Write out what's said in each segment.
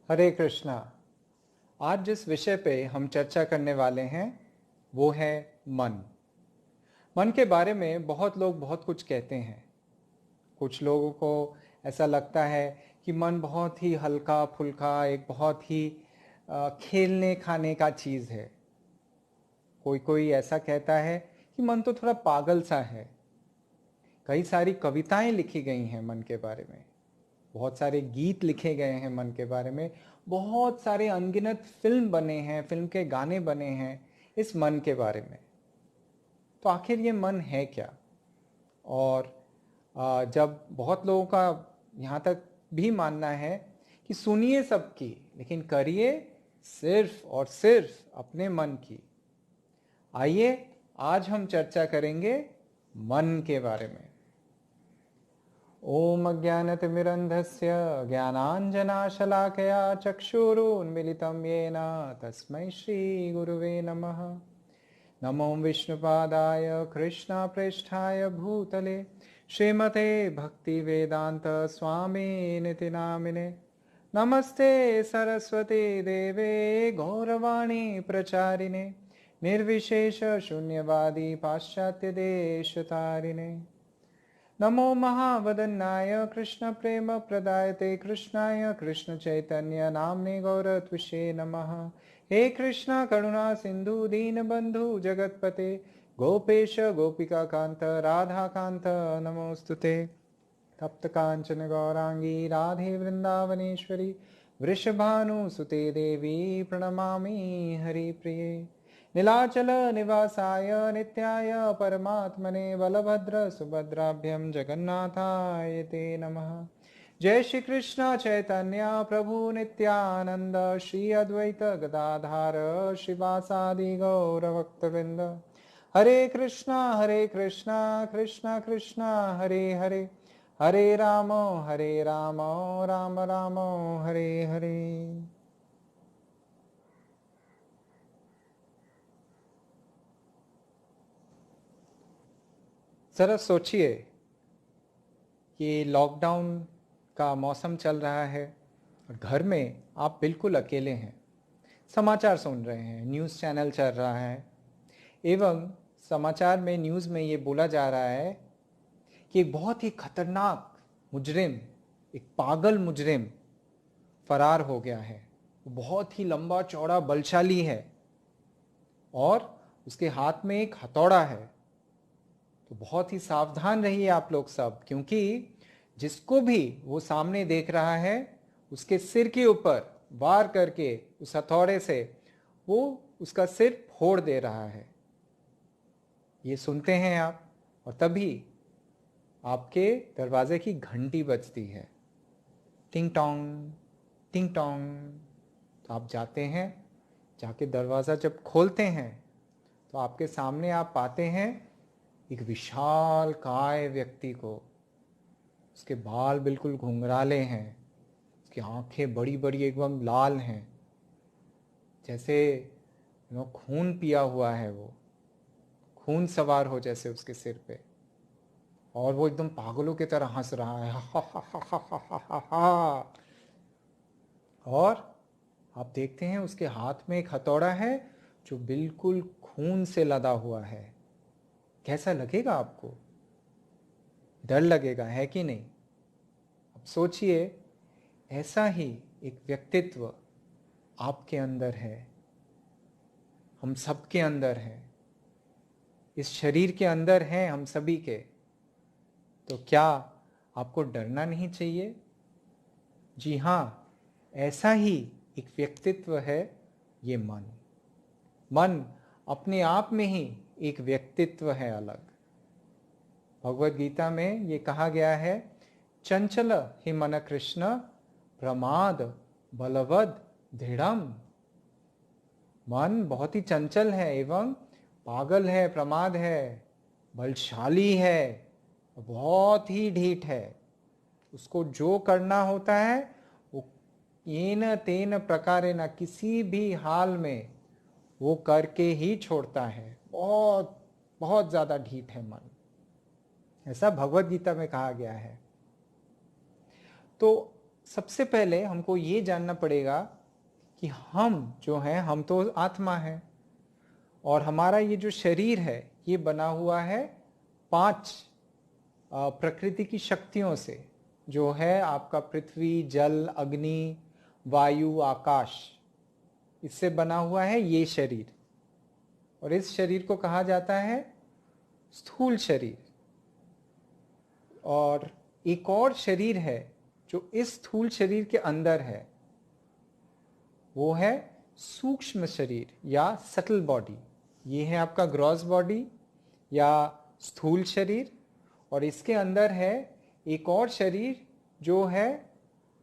हरे कृष्णा। आज जिस विषय पे हम चर्चा करने वाले हैं वो है मन। मन के बारे में बहुत लोग बहुत कुछ कहते हैं। कुछ लोगों को ऐसा लगता है कि मन बहुत ही हल्का फुल्का, एक बहुत ही खेलने खाने का चीज़ है। कोई कोई ऐसा कहता है कि मन तो थोड़ा पागल सा है। कई सारी कविताएं लिखी गई हैं मन के बारे में, बहुत सारे गीत लिखे गए हैं मन के बारे में, बहुत सारे अनगिनत फिल्म बने हैं, फिल्म के गाने बने हैं इस मन के बारे में। तो आखिर ये मन है क्या? और जब बहुत लोगों का यहाँ तक भी मानना है कि सुनिए सबकी लेकिन करिए सिर्फ और सिर्फ अपने मन की। आइए आज हम चर्चा करेंगे मन के बारे में। ओम अज्ञानतिमिरन्धस्य ज्ञानाञ्जनाशलाकया चक्षुरुन्मिलितं येन तस्मै श्रीगुरुवे नमः। नमो विष्णुपादाय कृष्णप्रेष्ठाय भूतले श्रीमते भक्तिवेदान्त स्वामिनिति नामिने। नमस्ते सरस्वती देवे गौरवाणी प्रचारिणे निर्विशेष शून्यवादी पाश्चात्य देशतारिणे। नमो महावदन्नाय कृष्ण प्रेम प्रदायते कृष्णाय कृष्ण चैतन्य नामने गौरत्विषे नमः। हे कृष्ण करुणा सिंधु दीन बंधु जगतपते गोपेश गोपिका कांत राधा कांत नमोस्तुते। तप्त कांचन गौरांगी राधे वृंदावनेश्वरी वृषभानुसुते देवी प्रणमामि हरिप्रिये। नीलाचल निवासाय नित्याय परमात्मने बलभद्र सुभद्राभ्यं जगन्नाथाय ते नमः। जय श्री कृष्ण चैतन्य प्रभु नित्यानंद श्री अद्वैत गदाधार शिवासादि गौरभक्तवृंद। हरे कृष्णा कृष्ण कृष्ण हरे हरे, हरे राम राम राम हरे हरे। जरा सोचिए कि लॉकडाउन का मौसम चल रहा है और घर में आप बिल्कुल अकेले हैं। समाचार सुन रहे हैं, न्यूज़ चैनल चल रहा है एवं समाचार में, न्यूज़ में ये बोला जा रहा है कि एक बहुत ही खतरनाक मुजरिम, एक पागल मुजरिम फरार हो गया है। वो बहुत ही लंबा चौड़ा बलशाली है और उसके हाथ में एक हथौड़ा है। तो बहुत ही सावधान रहिए आप लोग सब, क्योंकि जिसको भी वो सामने देख रहा है उसके सिर के ऊपर वार करके उस हथौड़े से वो उसका सिर फोड़ दे रहा है। ये सुनते हैं आप और तभी आपके दरवाजे की घंटी बजती है, टिंग टोंग टिंग टोंग। तो आप जाते हैं, जाके दरवाज़ा जब खोलते हैं तो आपके सामने आप पाते हैं एक विशाल काय व्यक्ति को। उसके बाल बिल्कुल घुंघराले हैं, उसकी आंखें बड़ी बड़ी एकदम लाल हैं, जैसे खून पिया हुआ है, वो खून सवार हो जैसे उसके सिर पे। और वो एकदम पागलों की तरह हंस रहा है, हा हा हा हा हा हा हा हा। और आप देखते हैं उसके हाथ में एक हथौड़ा है जो बिल्कुल खून से लदा हुआ है। कैसा लगेगा आपको? डर लगेगा, है कि नहीं? अब सोचिए, ऐसा ही एक व्यक्तित्व आपके अंदर है, हम सबके अंदर है, इस शरीर के अंदर है हम सभी के। तो क्या आपको डरना नहीं चाहिए? जी हाँ, ऐसा ही एक व्यक्तित्व है ये मन। मन अपने आप में ही एक व्यक्तित्व है अलग। भगवत गीता में ये कहा गया है, चंचल हि मन कृष्ण प्रमाद बलवद दृढ़म। मन बहुत ही चंचल है एवं पागल है, प्रमाद है, बलशाली है, बहुत ही ढीठ है। उसको जो करना होता है वो येन तेन प्रकारे न, किसी भी हाल में वो करके ही छोड़ता है। बहुत बहुत ज़्यादा ढीठ है मन, ऐसा भगवत गीता में कहा गया है। तो सबसे पहले हमको ये जानना पड़ेगा कि हम जो हैं, हम तो आत्मा है और हमारा ये जो शरीर है ये बना हुआ है 5 प्रकृति की शक्तियों से, जो है आपका पृथ्वी, जल, अग्नि, वायु, आकाश, इससे बना हुआ है ये शरीर। और इस शरीर को कहा जाता है स्थूल शरीर। और एक और शरीर है जो इस स्थूल शरीर के अंदर है, वो है सूक्ष्म शरीर या सटल बॉडी। ये है आपका ग्रॉस बॉडी या स्थूल शरीर, और इसके अंदर है एक और शरीर जो है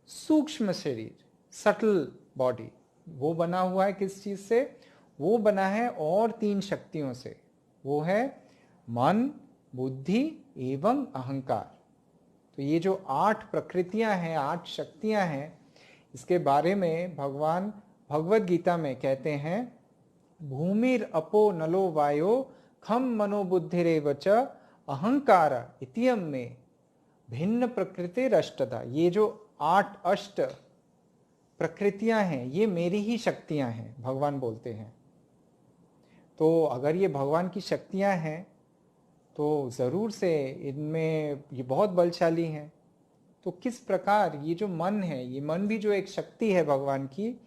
सूक्ष्म शरीर, सटल बॉडी। वो बना हुआ है किस चीज से? वो बना है और 3 शक्तियों से। वो है मन, बुद्धि एवं अहंकार। तो ये जो 8 प्रकृतियां हैं, 8 शक्तियां हैं, इसके बारे में भगवान भगवद गीता में कहते हैं, भूमिर अपो नलो वायो खम मनोबुद्धिरेव च अहंकार इतियम में भिन्न प्रकृति अष्टधा। ये जो 8 अष्ट प्रकृतियां हैं ये मेरी ही शक्तियां हैं, भगवान बोलते हैं। तो अगर ये भगवान की शक्तियां हैं तो ज़रूर से इनमें ये बहुत बलशाली हैं। तो किस प्रकार ये जो मन है, ये मन भी जो एक शक्ति है भगवान की,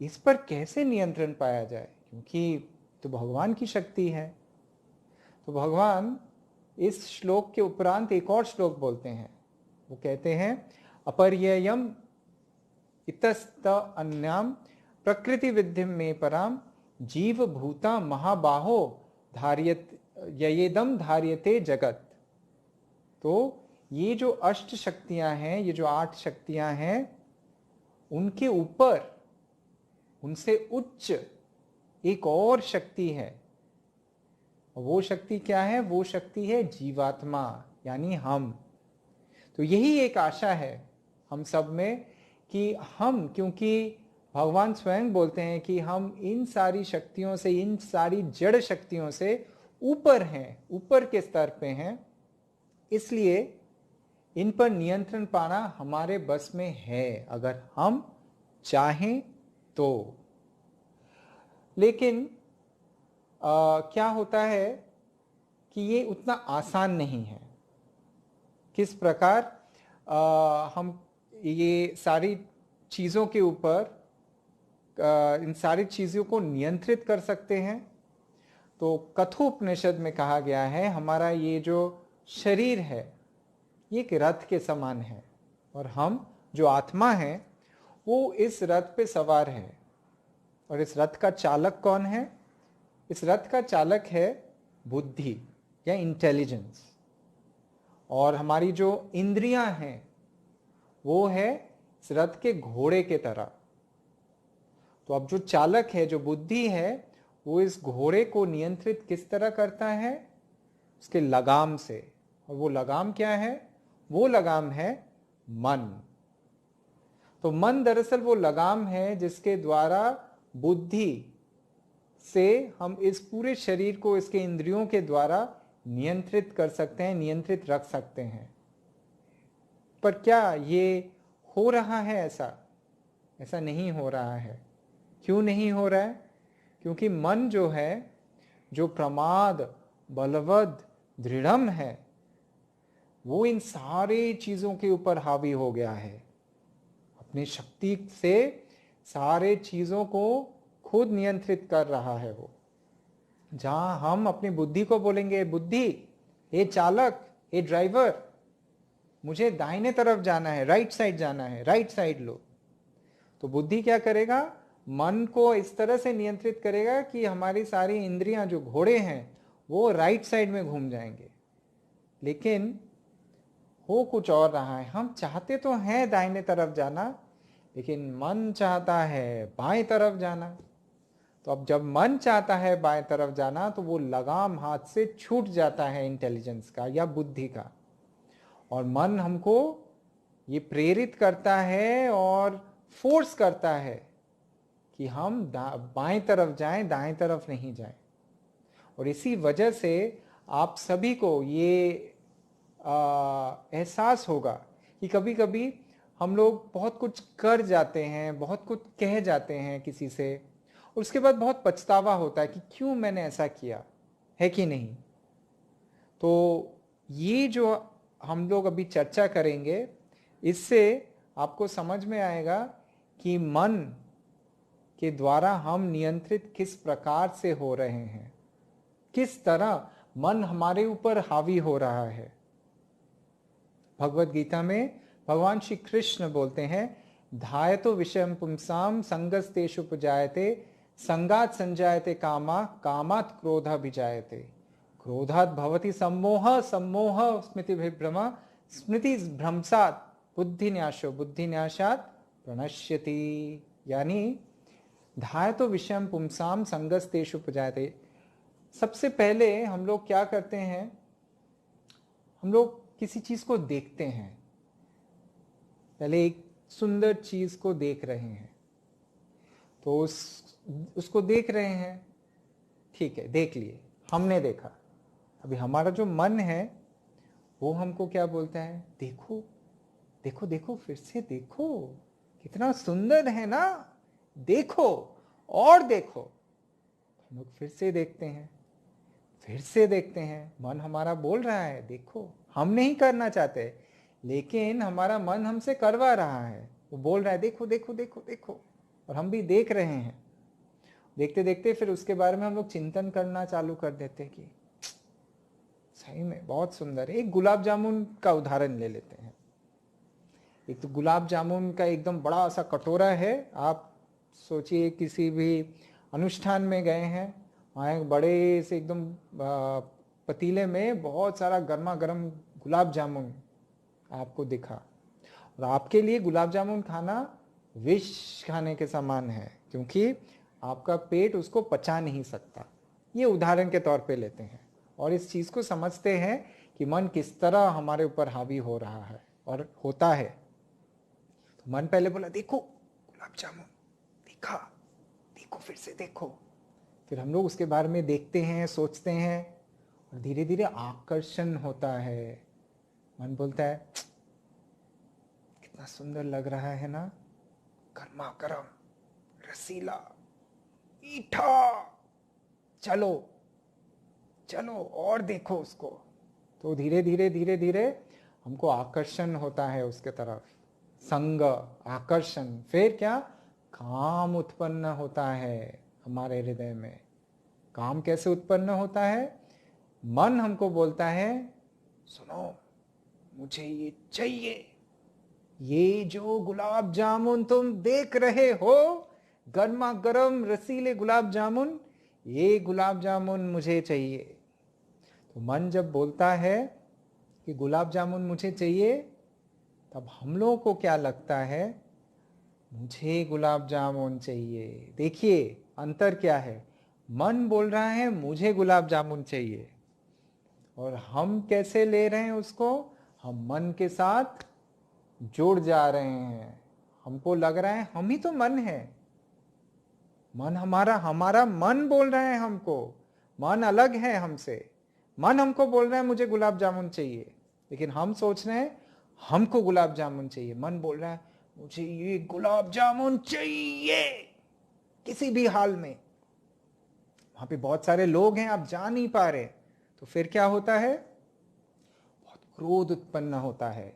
इस पर कैसे नियंत्रण पाया जाए? क्योंकि तो भगवान की शक्ति है। तो भगवान इस श्लोक के उपरांत एक और श्लोक बोलते हैं। वो कहते हैं, अपर्ययम इतस्त अन्याम प्रकृति विद्धि में पराम जीव भूता महाबाहो धार्यत ययेदम धार्यते जगत। तो ये जो अष्ट शक्तियां हैं, ये जो 8 शक्तियां हैं, उनके ऊपर, उनसे उच्च एक और शक्ति है। वो शक्ति क्या है? वो शक्ति है जीवात्मा, यानी हम। तो यही एक आशा है हम सब में कि हम, क्योंकि भगवान स्वयं बोलते हैं कि हम इन सारी शक्तियों से, इन सारी जड़ शक्तियों से ऊपर हैं, ऊपर के स्तर पे हैं, इसलिए इन पर नियंत्रण पाना हमारे बस में है अगर हम चाहें तो। लेकिन क्या होता है कि ये उतना आसान नहीं है। किस प्रकार हम ये सारी चीज़ों के ऊपर, इन सारी चीज़ों को नियंत्रित कर सकते हैं? तो कठोपनिषद में कहा गया है, हमारा ये जो शरीर है ये एक रथ के समान है, और हम जो आत्मा है वो इस रथ पे सवार है। और इस रथ का चालक कौन है? इस रथ का चालक है बुद्धि या इंटेलिजेंस। और हमारी जो इंद्रियां हैं वो है इस रथ के घोड़े के तरह। तो अब जो चालक है, जो बुद्धि है, वो इस घोड़े को नियंत्रित किस तरह करता है? उसके लगाम से। और वो लगाम क्या है? वो लगाम है मन। तो मन दरअसल वो लगाम है जिसके द्वारा बुद्धि से हम इस पूरे शरीर को इसके इंद्रियों के द्वारा नियंत्रित कर सकते हैं, नियंत्रित रख सकते हैं। पर क्या ये हो रहा है? ऐसा नहीं हो रहा है। क्यों नहीं हो रहा है? क्योंकि मन जो है, जो प्रमाद, बलवद, दृढ़म है, वो इन सारे चीजों के ऊपर हावी हो गया है। अपनी शक्ति से सारे चीजों को खुद नियंत्रित कर रहा है वो। जहां हम अपनी बुद्धि को बोलेंगे, बुद्धि, हे चालक, हे ड्राइवर, मुझे दाहिने तरफ जाना है, राइट साइड जाना है, राइट साइड लो, तो बुद्धि क्या करेगा? मन को इस तरह से नियंत्रित करेगा कि हमारी सारी इंद्रियां, जो घोड़े हैं, वो राइट साइड में घूम जाएंगे। लेकिन हो कुछ और रहा है। हम चाहते तो हैं दाहिने तरफ जाना, लेकिन मन चाहता है बाएं तरफ जाना। तो अब जब मन चाहता है बाएं तरफ जाना, तो वो लगाम हाथ से छूट जाता है इंटेलिजेंस का या बुद्धि का। और मन हमको ये प्रेरित करता है और फोर्स करता है कि हम बाएं तरफ जाएं, दाएं तरफ नहीं जाएं। और इसी वजह से आप सभी को ये एहसास होगा कि कभी कभी हम लोग बहुत कुछ कर जाते हैं, बहुत कुछ कह जाते हैं किसी से, और उसके बाद बहुत पछतावा होता है कि क्यों मैंने ऐसा किया, है कि नहीं। तो ये जो हम लोग अभी चर्चा करेंगे, इससे आपको समझ में आएगा कि मन के द्वारा हम नियंत्रित किस प्रकार से हो रहे हैं, किस तरह मन हमारे ऊपर हावी हो रहा है। भगवत गीता में भगवान श्री कृष्ण बोलते हैं, धायतो विषयम पुंसाम संगस्तेषु उपजायते, संगात संजायते कामा, कामात क्रोध अभिजायते, क्रोधात भवति सम्मोह, सम्मोह स्मृति विभ्रमा, स्मृति भ्रंशात बुद्धिन्यासो, बुद्धिन्यासात प्रणश्यति। यानी धायतो विषयम पुंसाम संगस्तेषु उपजायते, सबसे पहले हम लोग क्या करते हैं, हम लोग किसी चीज को देखते हैं, पहले एक सुंदर चीज को देख रहे हैं, तो उसको देख रहे हैं, ठीक है, देख लिए, हमने देखा। अभी हमारा जो मन है वो हमको क्या बोलता है, देखो देखो देखो, फिर से देखो, कितना सुंदर है ना, देखो और देखो। हम लोग फिर से देखते हैं, फिर से देखते हैं, मन हमारा बोल रहा है देखो, हम नहीं करना चाहते, लेकिन हमारा मन हमसे करवा रहा है, वो बोल रहा है देखो देखो देखो देखो, और हम भी देख रहे हैं। देखते देखते फिर उसके बारे में हम लोग चिंतन करना चालू कर देते हैं कि सही में बहुत सुंदर है। एक गुलाब जामुन का उदाहरण ले लेते हैं। एक तो गुलाब जामुन का एकदम बड़ा सा कटोरा है, आप सोचिए किसी भी अनुष्ठान में गए हैं, वहाँ एक बड़े से एकदम पतीले में बहुत सारा गर्मा गर्म गुलाब जामुन आपको दिखा, और आपके लिए गुलाब जामुन खाना विष खाने के समान है, क्योंकि आपका पेट उसको पचा नहीं सकता। ये उदाहरण के तौर पे लेते हैं और इस चीज़ को समझते हैं कि मन किस तरह हमारे ऊपर हावी हो रहा है और होता है। तो मन पहले बोला देखो गुलाब जामुन, देखा, देखो फिर से देखो, फिर हम लोग उसके बारे में देखते हैं, सोचते हैं, और धीरे धीरे आकर्षण होता है। मन बोलता है कितना सुंदर लग रहा है ना, गर्मा गर्म, रसीला, मीठा, चलो चलो और देखो उसको। तो धीरे धीरे धीरे धीरे हमको आकर्षण होता है उसके तरफ, संग, आकर्षण, फिर क्या, काम उत्पन्न होता है हमारे हृदय में। काम कैसे उत्पन्न होता है, मन हमको बोलता है सुनो मुझे ये चाहिए, ये जो गुलाब जामुन तुम देख रहे हो, गर्मा गर्म रसीले गुलाब जामुन, ये गुलाब जामुन मुझे चाहिए। तो मन जब बोलता है कि गुलाब जामुन मुझे चाहिए, तब हम लोगों को क्या लगता है, मुझे गुलाब जामुन चाहिए। देखिए अंतर क्या है, मन बोल रहा है मुझे गुलाब जामुन चाहिए, और हम कैसे ले रहे हैं उसको, हम मन के साथ जुड़ जा रहे हैं। हमको लग रहा है हम ही तो मन है, मन हमारा हमारा मन बोल रहा है हमको, मन अलग है हमसे। मन हमको बोल रहा है मुझे गुलाब जामुन चाहिए, लेकिन हम सोच रहे हैं हमको गुलाब जामुन चाहिए। मन बोल रहा है मुझे ये गुलाब जामुन चाहिए किसी भी हाल में। वहां पे बहुत सारे लोग हैं, आप जा नहीं पा रहे, तो फिर क्या होता है, बहुत क्रोध उत्पन्न होता है।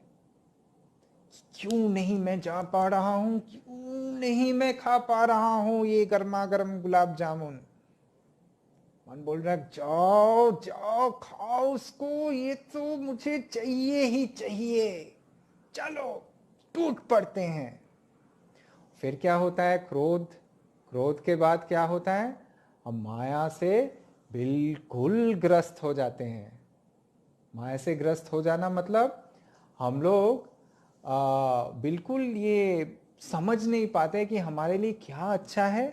क्यों नहीं मैं जा पा रहा हूं, क्यों नहीं मैं खा पा रहा हूं ये गर्मा गर्म गुलाब जामुन। मन बोल रहा है जाओ जाओ खाओ उसको, ये तो मुझे चाहिए ही चाहिए, चलो टूट पड़ते हैं। फिर क्या होता है, क्रोध, क्रोध के बाद क्या होता है, हम माया से बिल्कुल ग्रस्त हो जाते हैं। माया से ग्रस्त हो जाना मतलब हम लोग बिल्कुल ये समझ नहीं पाते कि हमारे लिए क्या अच्छा है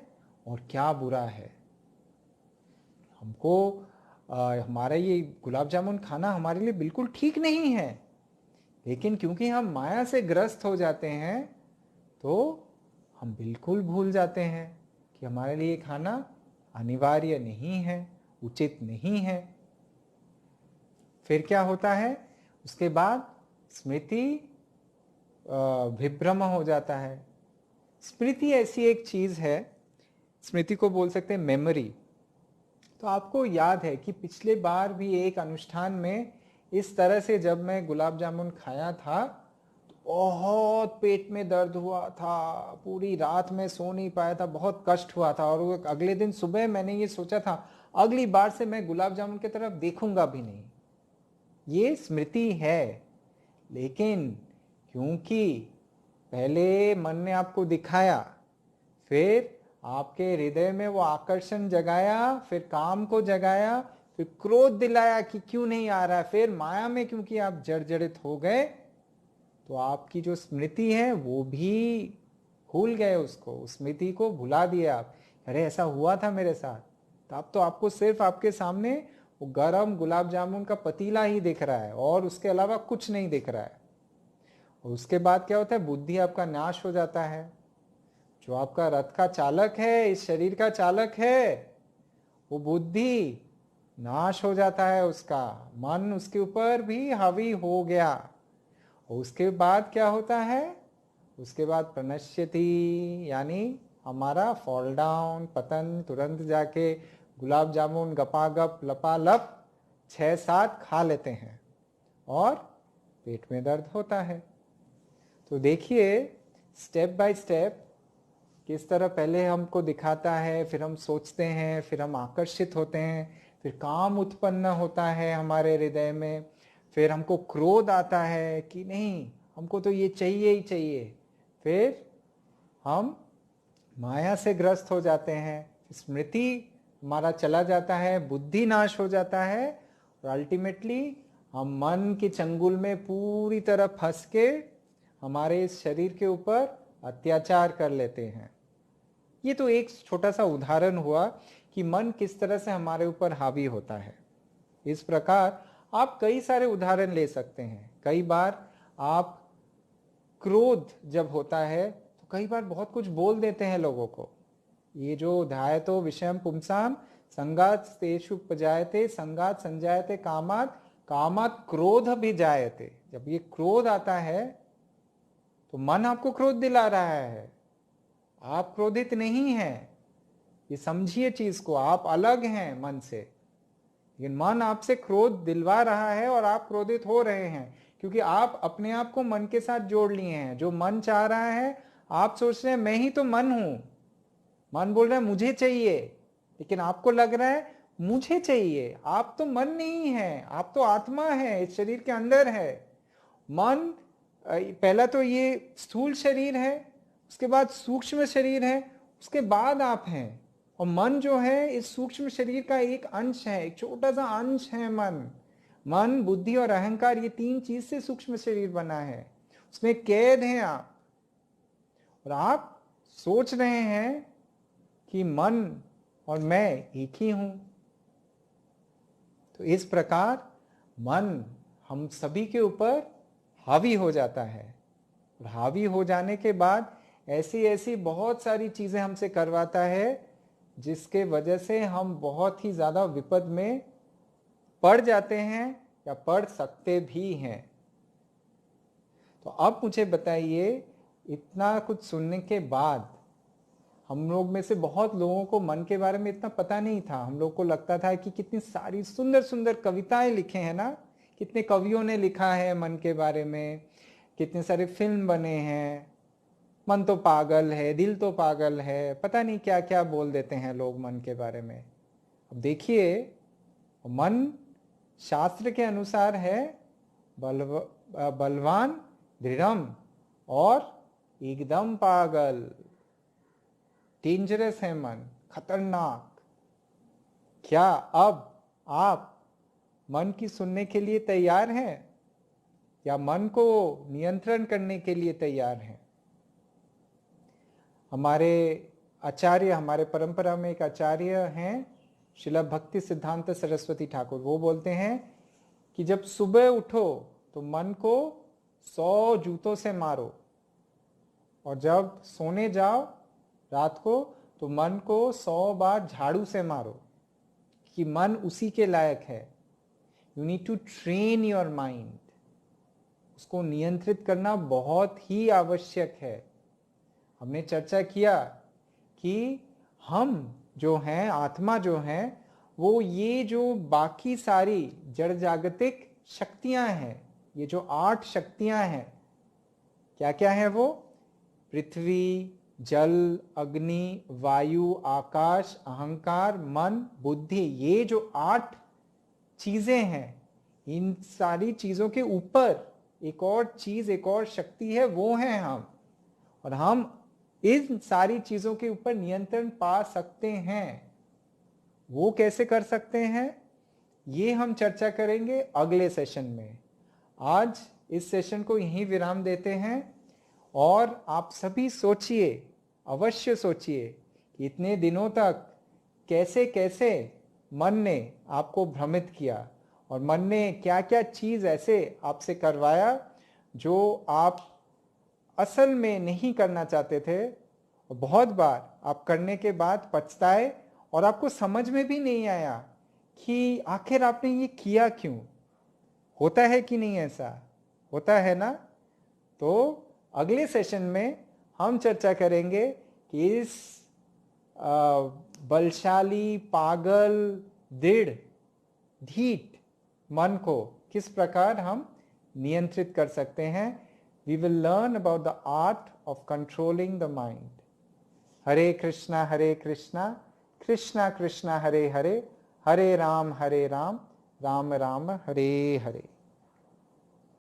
और क्या बुरा है। हमको हमारा ये गुलाब जामुन खाना हमारे लिए बिल्कुल ठीक नहीं है, लेकिन क्योंकि हम माया से ग्रस्त हो जाते हैं, तो हम बिल्कुल भूल जाते हैं कि हमारे लिए खाना अनिवार्य नहीं है, उचित नहीं है। फिर क्या होता है, उसके बाद स्मृति विभ्रम हो जाता है। स्मृति ऐसी एक चीज है, स्मृति को बोल सकते हैं मेमोरी। तो आपको याद है कि पिछले बार भी एक अनुष्ठान में इस तरह से जब मैं गुलाब जामुन खाया था तो बहुत पेट में दर्द हुआ था, पूरी रात में सो नहीं पाया था, बहुत कष्ट हुआ था। और वो अगले दिन सुबह मैंने ये सोचा था अगली बार से मैं गुलाब जामुन की तरफ देखूंगा भी नहीं। ये स्मृति है। लेकिन क्योंकि पहले मन ने आपको दिखाया, फिर आपके हृदय में वो आकर्षण जगाया, फिर काम को जगाया, फिर क्रोध दिलाया कि क्यों नहीं आ रहा है, फिर माया में क्योंकि आप जर्जरित हो गए तो आपकी जो स्मृति है वो भी भूल गए, उसको, उस स्मृति को भुला दिया आप। अरे ऐसा हुआ था मेरे साथ। तो अब तो आपको सिर्फ आपके सामने वो गरम गुलाब जामुन का पतीला ही दिख रहा है और उसके अलावा कुछ नहीं दिख रहा है। और उसके बाद क्या होता है, बुद्धि आपका नाश हो जाता है। जो आपका रथ का चालक है, इस शरीर का चालक है, वो बुद्धि नाश हो जाता है, उसका मन उसके ऊपर भी हावी हो गया। और उसके बाद क्या होता है, उसके बाद प्रणश्यति, यानी हमारा फॉल डाउन, पतन। तुरंत जाके गुलाब जामुन गपागप लपालप 6-7 खा लेते हैं और पेट में दर्द होता है। तो देखिए स्टेप बाय स्टेप किस तरह पहले हमको दिखाता है, फिर हम सोचते हैं, फिर हम आकर्षित होते हैं, फिर काम उत्पन्न होता है हमारे हृदय में, फिर हमको क्रोध आता है कि नहीं हमको तो ये चाहिए ही चाहिए, फिर हम माया से ग्रस्त हो जाते हैं, स्मृति हमारा चला जाता है, बुद्धि नाश हो जाता है और अल्टीमेटली हम मन के चंगुल में पूरी तरह फंस के हमारे इस शरीर के ऊपर अत्याचार कर लेते हैं। ये तो एक छोटा सा उदाहरण हुआ कि मन किस तरह से हमारे ऊपर हावी होता है। इस प्रकार आप कई सारे उदाहरण ले सकते हैं। कई बार आप क्रोध जब होता है तो कई बार बहुत कुछ बोल देते हैं लोगों को। ये जो ध्यायतो विषयम पुंसाम संगात तेषु उपजायते संगात संजायते कामात कामात क्रोध भी जायते। जब ये क्रोध आता है तो मन आपको क्रोध दिला रहा है, आप क्रोधित नहीं हैं। ये समझिए चीज को, आप अलग हैं मन से, लेकिन मन आपसे क्रोध दिलवा रहा है और आप क्रोधित हो रहे हैं क्योंकि आप अपने आप को मन के साथ जोड़ लिए हैं। जो मन चाह रहा है, आप सोच रहे हैं मैं ही तो मन हूं। मन बोल रहा है मुझे चाहिए, लेकिन आपको लग रहा है मुझे चाहिए। आप तो मन नहीं है, आप तो आत्मा है, इस शरीर के अंदर है। मन पहला तो ये स्थूल शरीर है, उसके बाद सूक्ष्म शरीर है, उसके बाद आप हैं। और मन जो है इस सूक्ष्म शरीर का एक अंश है, एक छोटा सा अंश है मन। मन, बुद्धि और अहंकार, ये 3 चीज से सूक्ष्म शरीर बना है। उसमें कैद हैं आप, और आप सोच रहे हैं कि मन और मैं एक ही हूं। तो इस प्रकार मन हम सभी के ऊपर हावी हो जाता है और हावी हो जाने के बाद ऐसी ऐसी बहुत सारी चीजें हमसे करवाता है जिसके वजह से हम बहुत ही ज्यादा विपद में पड़ जाते हैं या पड़ सकते भी हैं। तो अब मुझे बताइए, इतना कुछ सुनने के बाद हम लोग में से बहुत लोगों को मन के बारे में इतना पता नहीं था। हम लोग को लगता था कि कितनी सारी सुंदर सुंदर कविताएं लिखे हैं ना, कितने कवियों ने लिखा है मन के बारे में, कितने सारे फिल्म बने हैं। मन तो पागल है, दिल तो पागल है, पता नहीं क्या क्या बोल देते हैं लोग मन के बारे में। अब देखिए, मन शास्त्र के अनुसार है बलवान, दृढ़ और एकदम पागल। डेंजरस है मन, खतरनाक। क्या अब आप मन की सुनने के लिए तैयार हैं या मन को नियंत्रण करने के लिए तैयार हैं? हमारे आचार्य, हमारे परंपरा में एक आचार्य हैं श्रील भक्ति सिद्धांत सरस्वती ठाकुर। वो बोलते हैं कि जब सुबह उठो तो मन को 100 जूतों से मारो, और जब सोने जाओ रात को तो मन को 100 बार झाड़ू से मारो, कि मन उसी के लायक है। You need to train your mind, उसको नियंत्रित करना बहुत ही आवश्यक है। हमने चर्चा किया कि हम जो हैं, आत्मा जो हैं, वो ये जो बाकी सारी जड़ जागतिक शक्तियां हैं, ये जो 8 शक्तियां हैं, क्या क्या है वो? पृथ्वी, जल, अग्नि, वायु, आकाश, अहंकार, मन, बुद्धि, ये जो 8 चीजें हैं, इन सारी चीजों के ऊपर एक और चीज, एक और शक्ति है, वो है हम। और हम इन सारी चीजों के ऊपर नियंत्रण पा सकते हैं। वो कैसे कर सकते हैं, ये हम चर्चा करेंगे अगले सेशन में। आज इस सेशन को यहीं विराम देते हैं। और आप सभी सोचिए, अवश्य सोचिए कि इतने दिनों तक कैसे कैसे मन ने आपको भ्रमित किया, और मन ने क्या क्या चीज ऐसे आपसे करवाया जो आप असल में नहीं करना चाहते थे, और बहुत बार आप करने के बाद पछताए और आपको समझ में भी नहीं आया कि आखिर आपने ये किया क्यों। होता है कि नहीं? ऐसा होता है ना? तो अगले सेशन में हम चर्चा करेंगे कि इस बलशाली, पागल, दृढ़, ढीठ मन को किस प्रकार हम नियंत्रित कर सकते हैं। We will learn about the art of controlling the mind. Hare Krishna Krishna Krishna Hare Hare, Hare Ram Ram Ram Hare Hare.